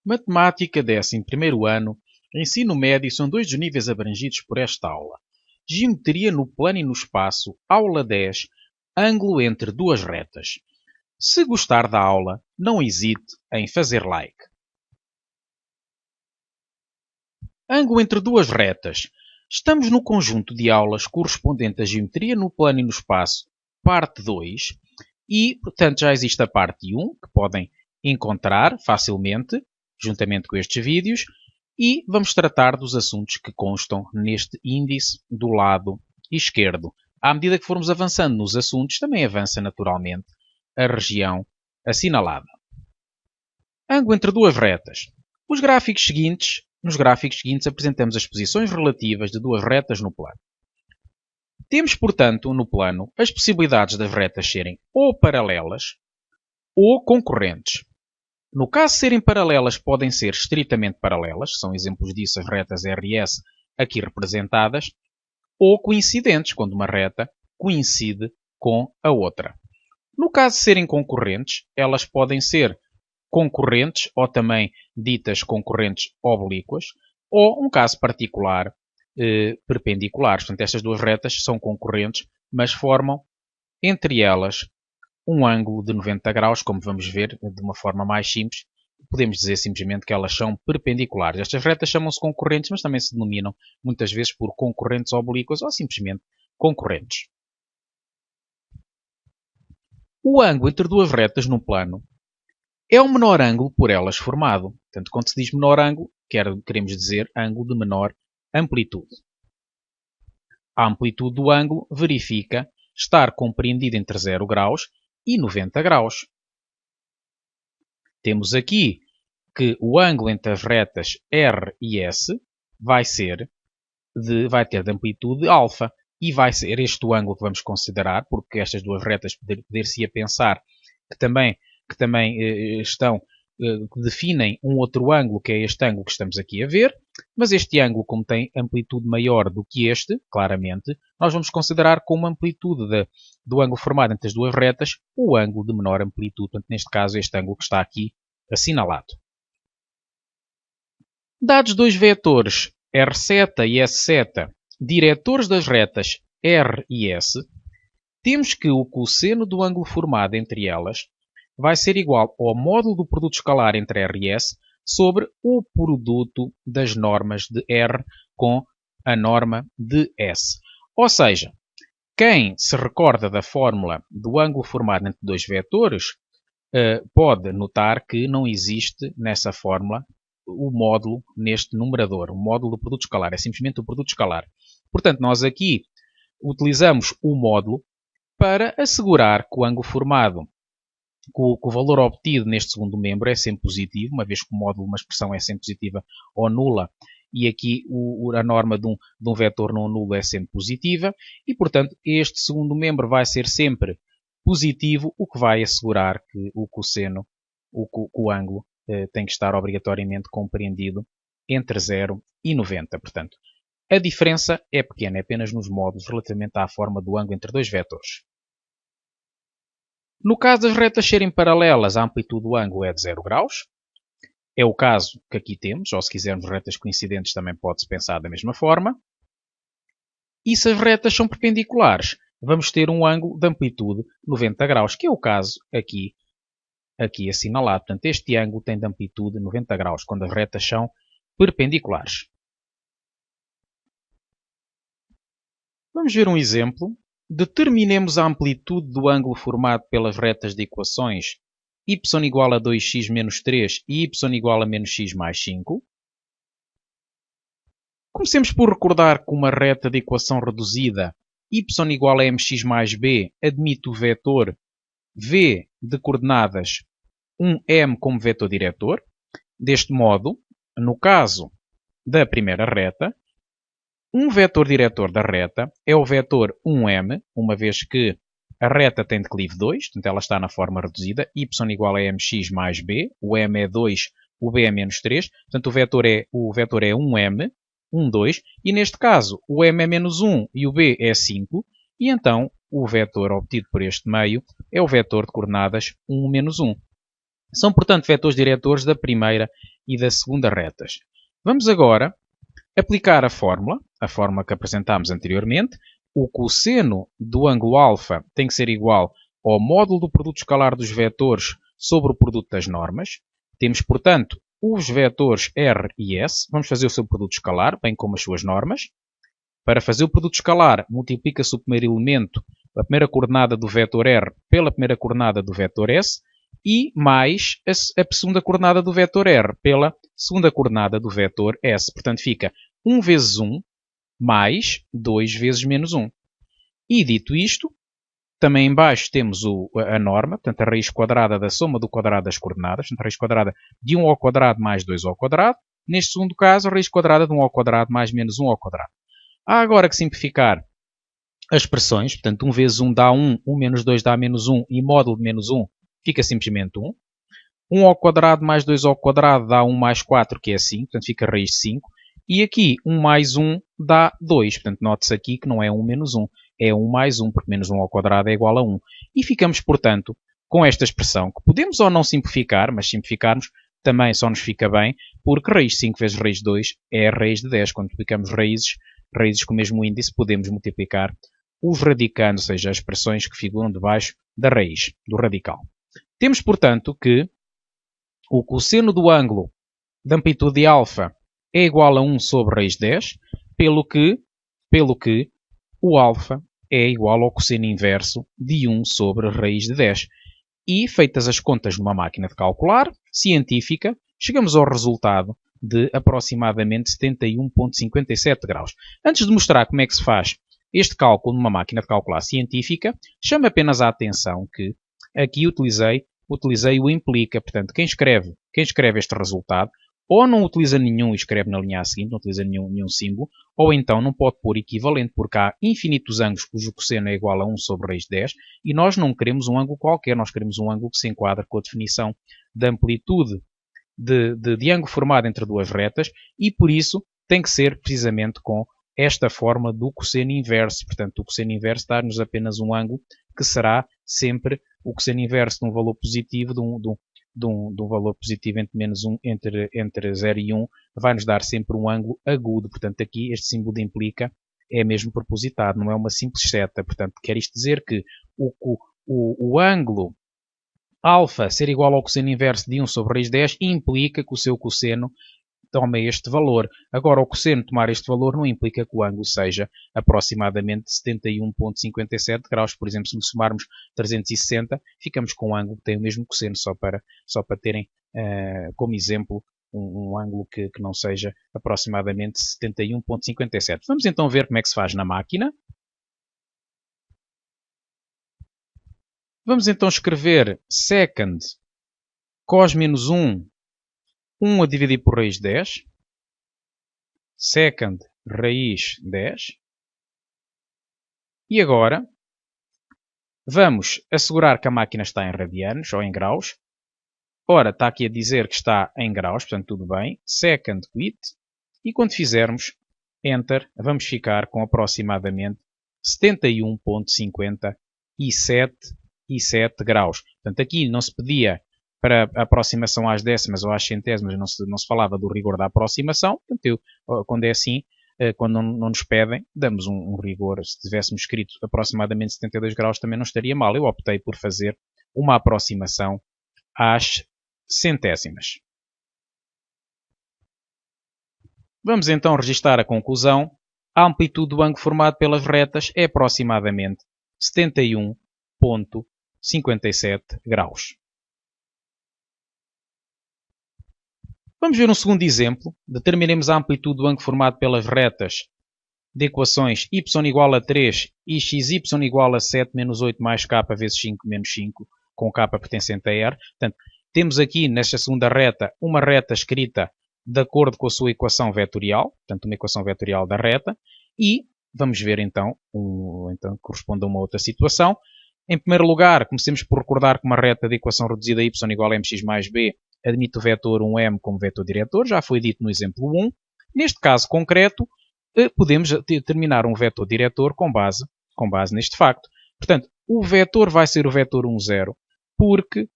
Matemática, 11º ano, ensino médio são 2 dos níveis abrangidos por esta aula. Geometria no plano e no espaço, aula 10, ângulo entre duas retas. Se gostar da aula, não hesite em fazer like. Ângulo entre duas retas. Estamos no conjunto de aulas correspondente à geometria no plano e no espaço, parte 2, e, portanto, já existe a parte 1, que podem encontrar facilmente, juntamente com estes vídeos, e vamos tratar dos assuntos que constam neste índice do lado esquerdo. À medida que formos avançando nos assuntos, também avança naturalmente a região assinalada. Ângulo entre duas retas. Nos gráficos seguintes apresentamos as posições relativas de duas retas no plano. Temos, portanto, no plano, as possibilidades das retas serem ou paralelas ou concorrentes. No caso de serem paralelas, podem ser estritamente paralelas, são exemplos disso as retas RS aqui representadas, ou coincidentes, quando uma reta coincide com a outra. No caso de serem concorrentes, elas podem ser concorrentes ou também ditas concorrentes oblíquas, ou um caso particular, perpendiculares. Portanto, estas duas retas são concorrentes, mas formam entre elas um ângulo de 90 graus, como vamos ver de uma forma mais simples. Podemos dizer simplesmente que elas são perpendiculares. Estas retas chamam-se concorrentes, mas também se denominam muitas vezes por concorrentes oblíquas ou simplesmente concorrentes. O ângulo entre duas retas no plano é o menor ângulo por elas formado. Portanto, quando se diz menor ângulo, queremos dizer ângulo de menor amplitude. A amplitude do ângulo verifica estar compreendida entre 0 graus e 90 graus. Temos aqui que o ângulo entre as retas R e S vai ter de amplitude alfa. E vai ser este o ângulo que vamos considerar, porque estas duas retas poder-se-ia pensar que também que definem um outro ângulo, que é este ângulo que estamos aqui a ver, mas este ângulo, como tem amplitude maior do que este, claramente, nós vamos considerar como amplitude do ângulo formado entre as duas retas o ângulo de menor amplitude, portanto, neste caso, este ângulo que está aqui assinalado. Dados dois vetores R θ e S θ, diretores das retas R e S, temos que o cosseno do ângulo formado entre elas vai ser igual ao módulo do produto escalar entre R e S sobre o produto das normas de R com a norma de S. Ou seja, quem se recorda da fórmula do ângulo formado entre dois vetores pode notar que não existe nessa fórmula o módulo neste numerador, o módulo do produto escalar, é simplesmente o produto escalar. Portanto, nós aqui utilizamos o módulo para assegurar que o ângulo formado, que o valor obtido neste segundo membro é sempre positivo, uma vez que o módulo de uma expressão é sempre positiva ou nula, e aqui a norma de um vetor não nulo é sempre positiva, e portanto este segundo membro vai ser sempre positivo, o que vai assegurar que o cosseno, o ângulo, tem que estar obrigatoriamente compreendido entre 0 e 90. Portanto, a diferença é pequena, é apenas nos módulos relativamente à forma do ângulo entre dois vetores. No caso das retas serem paralelas, a amplitude do ângulo é de 0 graus. É o caso que aqui temos, ou se quisermos retas coincidentes também pode-se pensar da mesma forma. E se as retas são perpendiculares, vamos ter um ângulo de amplitude 90 graus, que é o caso aqui assinalado. Portanto, este ângulo tem de amplitude 90 graus, quando as retas são perpendiculares. Vamos ver um exemplo. Determinemos a amplitude do ângulo formado pelas retas de equações y igual a 2x menos 3 e y igual a menos x mais 5. Comecemos por recordar que uma reta de equação reduzida y igual a mx mais b admite o vetor v de coordenadas 1m como vetor diretor. Deste modo, no caso da primeira reta, um vetor diretor da reta é o vetor 1m, uma vez que a reta tem declive 2, portanto ela está na forma reduzida, y igual a mx mais b, o m é 2, o b é menos 3, portanto o vetor é 1m, 1, 2, e neste caso o m é menos 1 e o b é 5, e então o vetor obtido por este meio é o vetor de coordenadas 1, menos 1. São, portanto, vetores diretores da primeira e da segunda retas. Vamos agora aplicar a fórmula que apresentámos anteriormente. O cosseno do ângulo alfa tem que ser igual ao módulo do produto escalar dos vetores sobre o produto das normas. Temos, portanto, os vetores R e S. Vamos fazer o seu produto escalar, bem como as suas normas. Para fazer o produto escalar, multiplica-se o primeiro elemento, a primeira coordenada do vetor R, pela primeira coordenada do vetor S, e mais a segunda coordenada do vetor R pela segunda coordenada do vetor S. Portanto, fica 1 vezes 1 mais 2 vezes menos 1. E dito isto, também em baixo temos a norma, portanto, a raiz quadrada da soma do quadrado das coordenadas, portanto, a raiz quadrada de 1 ao quadrado mais 2 ao quadrado. Neste segundo caso, a raiz quadrada de 1 ao quadrado mais menos 1 ao quadrado. Há agora que simplificar as expressões, portanto, 1 vezes 1 dá 1, 1 menos 2 dá menos 1, e módulo de menos 1 fica simplesmente 1. 1 ao quadrado mais 2 ao quadrado dá 1 mais 4, que é 5, portanto fica raiz de 5. E aqui 1 mais 1 dá 2, portanto note-se aqui que não é 1 menos 1, é 1 mais 1, porque menos 1 ao quadrado é igual a 1. E ficamos, portanto, com esta expressão, que podemos ou não simplificar, mas simplificarmos também só nos fica bem, porque raiz de 5 vezes raiz de 2 é a raiz de 10. Quando multiplicamos raízes com o mesmo índice, podemos multiplicar os radicandos, ou seja, as expressões que figuram debaixo da raiz, do radical. Temos, portanto, que o cosseno do ângulo de amplitude alfa é igual a 1 sobre raiz de 10, pelo que o alfa é igual ao cosseno inverso de 1 sobre raiz de 10. E, feitas as contas numa máquina de calcular científica, chegamos ao resultado de aproximadamente 71,57 graus. Antes de mostrar como é que se faz este cálculo numa máquina de calcular científica, chamo apenas a atenção que aqui utilizei o implica. Portanto, quem escreve este resultado ou não utiliza nenhum e escreve na linha a seguinte, não utiliza nenhum símbolo, ou então não pode pôr equivalente, porque há infinitos ângulos cujo cosseno é igual a 1 sobre raiz de 10, e nós não queremos um ângulo qualquer, nós queremos um ângulo que se enquadra com a definição da amplitude de ângulo formado entre duas retas, e por isso tem que ser precisamente com esta forma do cosseno inverso. Portanto, o cosseno inverso dá-nos apenas um ângulo que será sempre o cosseno inverso de um valor positivo, de um valor positivo entre menos 1, entre 0 e 1, vai-nos dar sempre um ângulo agudo. Portanto, aqui este símbolo de implica é mesmo propositado, não é uma simples seta. Portanto, quer isto dizer que o ângulo alfa ser igual ao cosseno inverso de 1 sobre raiz de 10 implica que o seu cosseno toma este valor. Agora, o cosseno tomar este valor não implica que o ângulo seja aproximadamente 71,57 graus. Por exemplo, se somarmos 360, ficamos com um ângulo que tem o mesmo cosseno, só para terem como exemplo um ângulo que não seja aproximadamente 71,57. Vamos então ver como é que se faz na máquina. Vamos então escrever secant cos menos 1, 1 a dividir por raiz de 10. Secant raiz 10. E agora vamos assegurar que a máquina está em radianos ou em graus. Ora, está aqui a dizer que está em graus, portanto tudo bem. Secant quit. E quando fizermos Enter, vamos ficar com aproximadamente 71,57 graus. Portanto, aqui não se pedia para a aproximação às décimas ou às centésimas, não se falava do rigor da aproximação. Portanto, quando é assim, quando não nos pedem, damos um rigor. Se tivéssemos escrito aproximadamente 72 graus, também não estaria mal. Eu optei por fazer uma aproximação às centésimas. Vamos então registar a conclusão. A amplitude do ângulo formado pelas retas é aproximadamente 71,57 graus. Vamos ver um segundo exemplo. Determinemos a amplitude do ângulo formado pelas retas de equações y igual a 3 e xy igual a 7 menos 8 mais k vezes 5 menos 5, com k pertencente a R. Portanto, temos aqui nesta segunda reta uma reta escrita de acordo com a sua equação vetorial, portanto uma equação vetorial da reta, e vamos ver então, corresponde a uma outra situação. Em primeiro lugar, comecemos por recordar que uma reta de equação reduzida y igual a mx mais b admite o vetor 1m como vetor diretor, já foi dito no exemplo 1. Neste caso concreto, podemos determinar um vetor diretor com base neste facto. Portanto, o vetor vai ser o vetor 1, 0, porque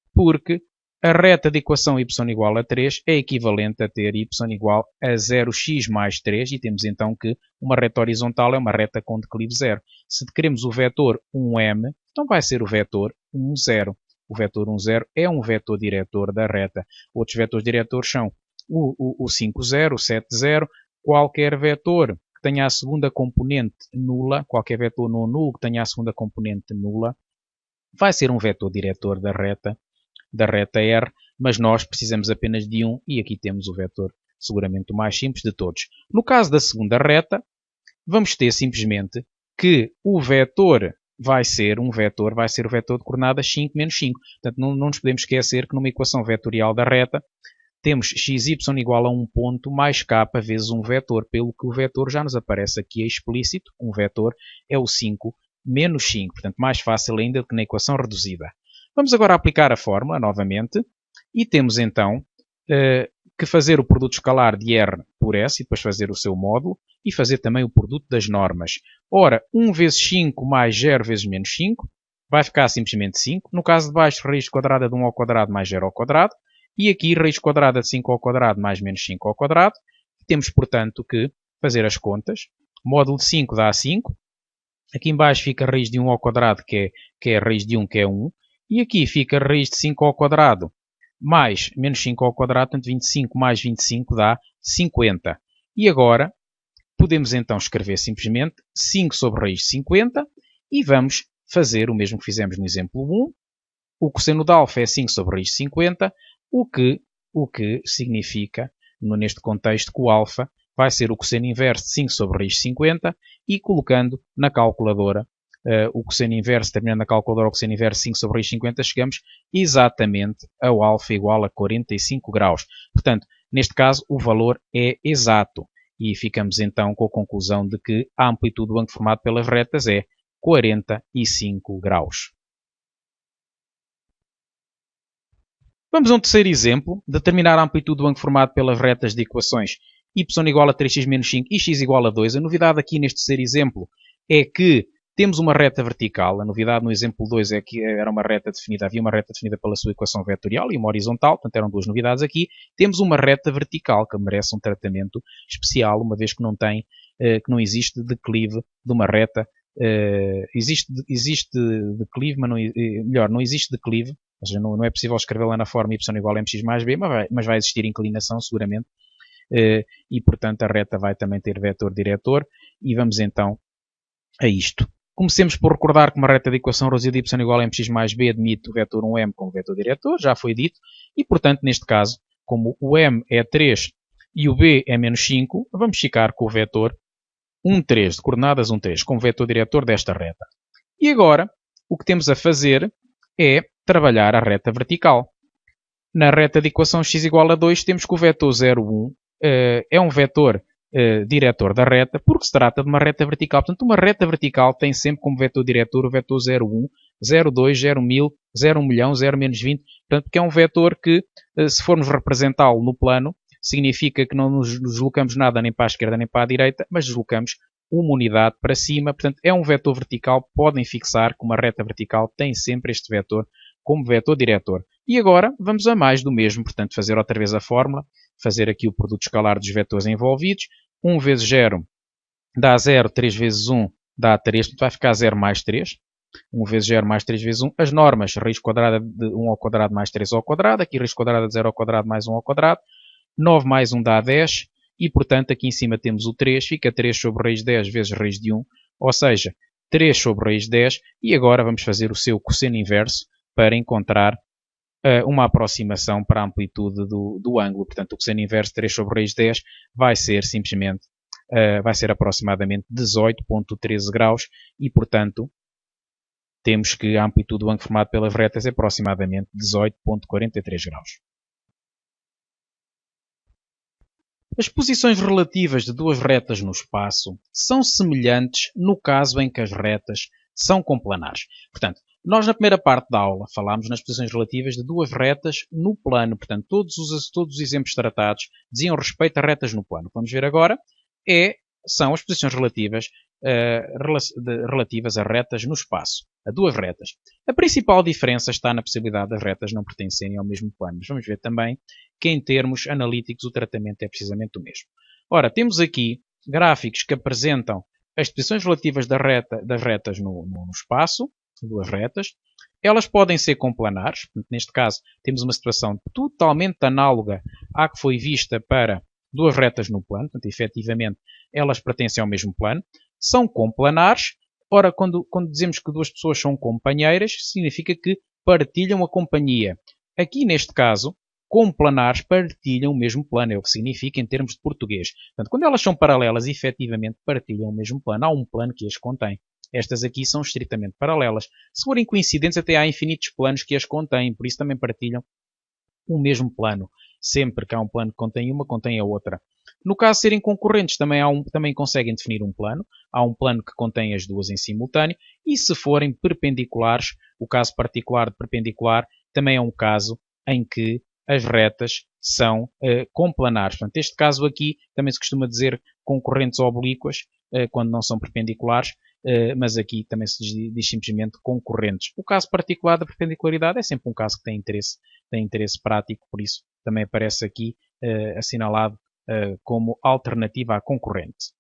a reta de equação y igual a 3 é equivalente a ter y igual a 0x mais 3 e temos então que uma reta horizontal é uma reta com declive 0. Se queremos o vetor 1m, então vai ser o vetor 1, 0. O vetor 1, 0 é um vetor diretor da reta. Outros vetores diretores são o 5, 0, o 7, 0, qualquer vetor que tenha a segunda componente nula, qualquer vetor não nulo que tenha a segunda componente nula, vai ser um vetor diretor da reta R, mas nós precisamos apenas de um e aqui temos o vetor seguramente o mais simples de todos. No caso da segunda reta, vamos ter simplesmente que o vetor vai ser o vetor de coordenadas 5 menos 5. Portanto, não nos podemos esquecer que numa equação vetorial da reta temos xy igual a um ponto mais k vezes um vetor, pelo que o vetor já nos aparece aqui explícito, um vetor é o 5 menos 5, portanto mais fácil ainda do que na equação reduzida. Vamos agora aplicar a fórmula novamente e temos então que fazer o produto escalar de R por S e depois fazer o seu módulo e fazer também o produto das normas. Ora, 1 vezes 5 mais 0 vezes menos 5 vai ficar simplesmente 5. No caso de baixo, raiz quadrada de 1 ao quadrado mais 0 ao quadrado. E aqui, raiz quadrada de 5 ao quadrado mais menos 5 ao quadrado. Temos, portanto, que fazer as contas. Módulo de 5 dá 5. Aqui em baixo fica a raiz de 1 ao quadrado, que é a raiz de 1, que é 1. E aqui fica a raiz de 5 ao quadrado mais menos 5 ao quadrado, portanto 25 mais 25 dá 50. E agora podemos então escrever simplesmente 5 sobre raiz de 50 e vamos fazer o mesmo que fizemos no exemplo 1. O cosseno de alfa é 5 sobre raiz de 50, o que significa, neste contexto, que o alfa vai ser o cosseno inverso de 5 sobre raiz de 50 e colocando na calculadora o cosseno inverso, terminando a calculadora o cosseno inverso 5 sobre raiz de 50, chegamos exatamente ao alfa igual a 45 graus. Portanto, neste caso, o valor é exato. E ficamos então com a conclusão de que a amplitude do ângulo formado pelas retas é 45 graus. Vamos a um terceiro exemplo. Determinar a amplitude do ângulo formado pelas retas de equações y igual a 3x menos 5 e x igual a 2. A novidade aqui neste terceiro exemplo é que temos uma reta vertical. A novidade no exemplo 2 é que era uma reta definida, havia uma reta definida pela sua equação vetorial e uma horizontal, portanto eram duas novidades aqui. Temos uma reta vertical que merece um tratamento especial, uma vez que que não existe declive de uma reta. Existe declive, mas não existe declive, ou seja, não é possível escrever lá na forma y igual a mx mais b, mas vai existir inclinação seguramente, e portanto a reta vai também ter vetor diretor, e vamos então a isto. Comecemos por recordar que uma reta de equação reduzida y igual a mx mais b admite o vetor 1m como vetor diretor, já foi dito, e portanto neste caso, como o m é 3 e o b é menos 5, vamos ficar com o vetor 1, 3, de coordenadas 1, 3, como vetor diretor desta reta. E agora, o que temos a fazer é trabalhar a reta vertical. Na reta de equação x igual a 2, temos que o vetor 0, 1 é um vetor diretor da reta, porque se trata de uma reta vertical. Portanto, uma reta vertical tem sempre como vetor diretor o vetor 0, 1, 0, 2, 0, 1000, 0, 1 milhão, 0, menos 20. Portanto, que é um vetor que, se formos representá-lo no plano, significa que não nos deslocamos nada nem para a esquerda nem para a direita, mas deslocamos uma unidade para cima. Portanto, é um vetor vertical. Podem fixar que uma reta vertical tem sempre este vetor como vetor diretor. E agora vamos a mais do mesmo. Portanto, fazer outra vez a fórmula, fazer aqui o produto escalar dos vetores envolvidos. 1 vezes 0 dá 0, 3 vezes 1 dá 3, portanto vai ficar 0 mais 3. 1 vezes 0 mais 3 vezes 1. As normas, raiz quadrada de 1 ao quadrado mais 3 ao quadrado. Aqui raiz quadrada de 0 ao quadrado mais 1 ao quadrado. 9 mais 1 dá 10. E, portanto, aqui em cima temos o 3. Fica 3 sobre raiz de 10 vezes raiz de 1. Ou seja, 3 sobre raiz de 10. E agora vamos fazer o seu cosseno inverso para encontrar uma aproximação para a amplitude do ângulo. Portanto, o cosseno inverso de 3 sobre raiz de 10 vai ser simplesmente, vai ser aproximadamente 18,13 graus e, portanto, temos que a amplitude do ângulo formado pelas retas é aproximadamente 18,43 graus. As posições relativas de duas retas no espaço são semelhantes no caso em que as retas são complanares. Portanto, nós na primeira parte da aula falámos nas posições relativas de duas retas no plano. Portanto, todos os exemplos tratados diziam respeito a retas no plano. O que vamos ver agora é são as posições relativas a retas no espaço, a duas retas. A principal diferença está na possibilidade das retas não pertencerem ao mesmo plano. Mas vamos ver também que em termos analíticos o tratamento é precisamente o mesmo. Ora, temos aqui gráficos que apresentam as posições relativas das retas no espaço, duas retas. Elas podem ser complanares, neste caso temos uma situação totalmente análoga à que foi vista para duas retas no plano, portanto, efetivamente, elas pertencem ao mesmo plano, são complanares. Ora, quando dizemos que duas pessoas são companheiras, significa que partilham a companhia. Aqui, neste caso, complanares partilham o mesmo plano, é o que significa em termos de português. Portanto, quando elas são paralelas, efetivamente partilham o mesmo plano. Há um plano que as contém. Estas aqui são estritamente paralelas. Se forem coincidentes, até há infinitos planos que as contêm, por isso também partilham o mesmo plano. Sempre que há um plano que contém uma, contém a outra. No caso de serem concorrentes, também conseguem definir um plano. Há um plano que contém as duas em simultâneo. E se forem perpendiculares, o caso particular de perpendicular também é um caso em que as retas são complanares. Portanto, este caso aqui também se costuma dizer concorrentes oblíquas, quando não são perpendiculares, mas aqui também se diz simplesmente concorrentes. O caso particular da perpendicularidade é sempre um caso que tem interesse prático, por isso também aparece aqui assinalado como alternativa à concorrente.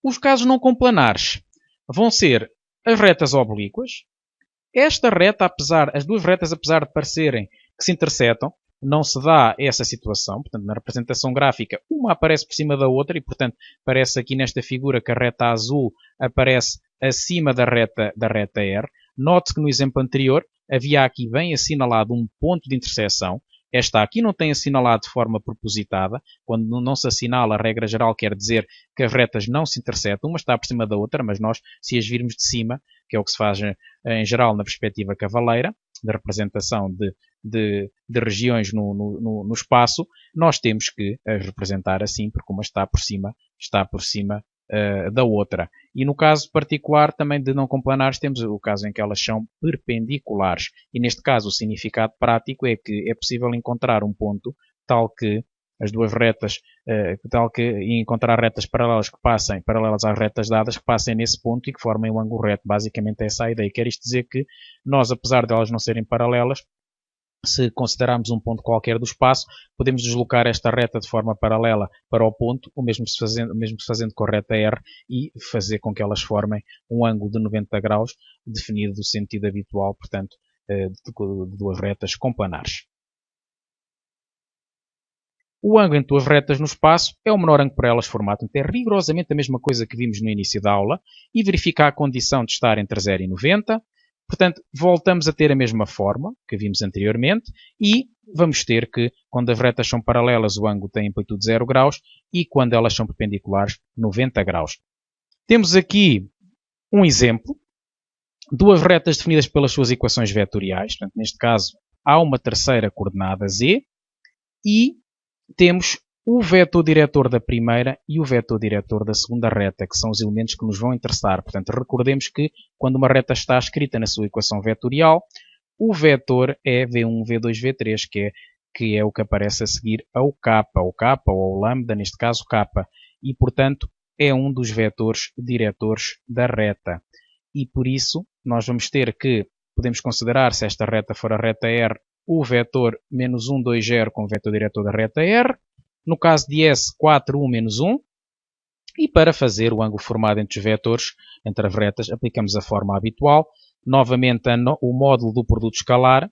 Os casos não complanares vão ser as retas oblíquas. Esta reta, as duas retas, apesar de parecerem que se intersetam, não se dá essa situação. Portanto, na representação gráfica, uma aparece por cima da outra e, portanto, parece aqui nesta figura que a reta azul aparece acima da reta R. Note que no exemplo anterior havia aqui bem assinalado um ponto de interseção. Esta aqui não tem assinalado de forma propositada. Quando não se assinala, a regra geral quer dizer que as retas não se intersetam. Uma está por cima da outra, mas nós, se as virmos de cima, que é o que se faz em geral na perspectiva cavaleira, da representação de regiões no espaço, nós temos que as representar assim, porque uma está por cima da outra. E no caso particular também de não complanares, temos o caso em que elas são perpendiculares. E neste caso o significado prático é que é possível encontrar um ponto tal que as duas retas, e encontrar retas paralelas que passem, paralelas às retas dadas, que passem nesse ponto e que formem um ângulo reto. Basicamente essa é a ideia. Quer isto dizer que nós, apesar de elas não serem paralelas, se considerarmos um ponto qualquer do espaço, podemos deslocar esta reta de forma paralela para o ponto, o mesmo se fazendo com a reta R, e fazer com que elas formem um ângulo de 90 graus, definido do sentido habitual, portanto, de duas retas complanares. O ângulo entre duas retas no espaço é o menor ângulo para elas formado. Portanto, é rigorosamente a mesma coisa que vimos no início da aula, e verificar a condição de estar entre 0 e 90. Portanto, voltamos a ter a mesma forma que vimos anteriormente e vamos ter que, quando as retas são paralelas, o ângulo tem amplitude 0 graus e quando elas são perpendiculares, 90 graus. Temos aqui um exemplo. Duas retas definidas pelas suas equações vetoriais. Portanto, neste caso, há uma terceira coordenada z e temos o vetor diretor da primeira e o vetor diretor da segunda reta, que são os elementos que nos vão interessar. Portanto, recordemos que quando uma reta está escrita na sua equação vetorial, o vetor é V1, V2, V3, que é o que aparece a seguir ao k, ou ao lambda, neste caso k. E, portanto, é um dos vetores diretores da reta. E, por isso, nós vamos ter que, podemos considerar, se esta reta for a reta R, o vetor menos 1, 2, 0 como vetor diretor da reta R. No caso de S, 4, 1, menos 1. E para fazer o ângulo formado entre os vetores, entre as retas, aplicamos a forma habitual. Novamente, o módulo do produto escalar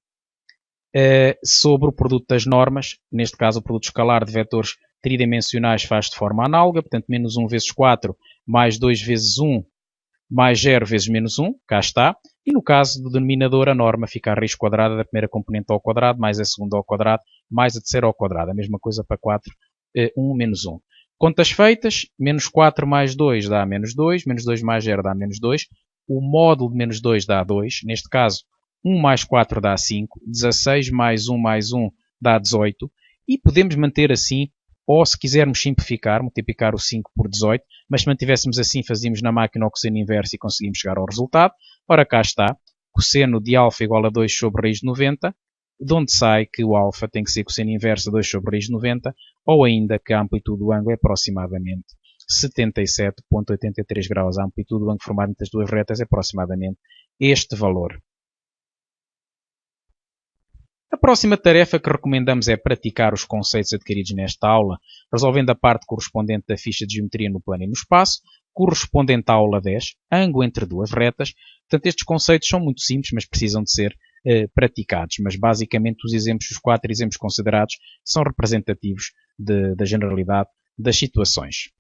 sobre o produto das normas. Neste caso, o produto escalar de vetores tridimensionais faz de forma análoga. Portanto, menos 1 vezes 4, mais 2 vezes 1, mais 0 vezes menos 1. Cá está. E no caso do denominador, a norma fica a raiz quadrada da primeira componente ao quadrado, mais a segunda ao quadrado, mais a terceira ao quadrado. A mesma coisa para 4, 1 menos 1. Contas feitas, menos 4 mais 2 dá menos 2, menos 2 mais 0 dá menos 2. O módulo de menos 2 dá 2. Neste caso, 1 mais 4 dá 5. 16 mais 1 dá 18. E podemos manter assim, ou se quisermos simplificar, multiplicar o 5 por 18, mas se mantivéssemos assim, fazíamos na máquina o cosseno inverso e conseguimos chegar ao resultado. Ora, cá está. Cosseno de alfa igual a 2 sobre raiz de 90. de onde sai que o alfa tem que ser cosseno inverso 2 sobre raiz de 90, ou ainda que a amplitude do ângulo é aproximadamente 77,83 graus. A amplitude do ângulo formado entre as duas retas é aproximadamente este valor. A próxima tarefa que recomendamos é praticar os conceitos adquiridos nesta aula, resolvendo a parte correspondente da ficha de geometria no plano e no espaço, correspondente à aula 10, ângulo entre duas retas. Portanto, estes conceitos são muito simples, mas precisam de ser praticados. Mas, basicamente, os 4 exemplos considerados são representativos da generalidade das situações.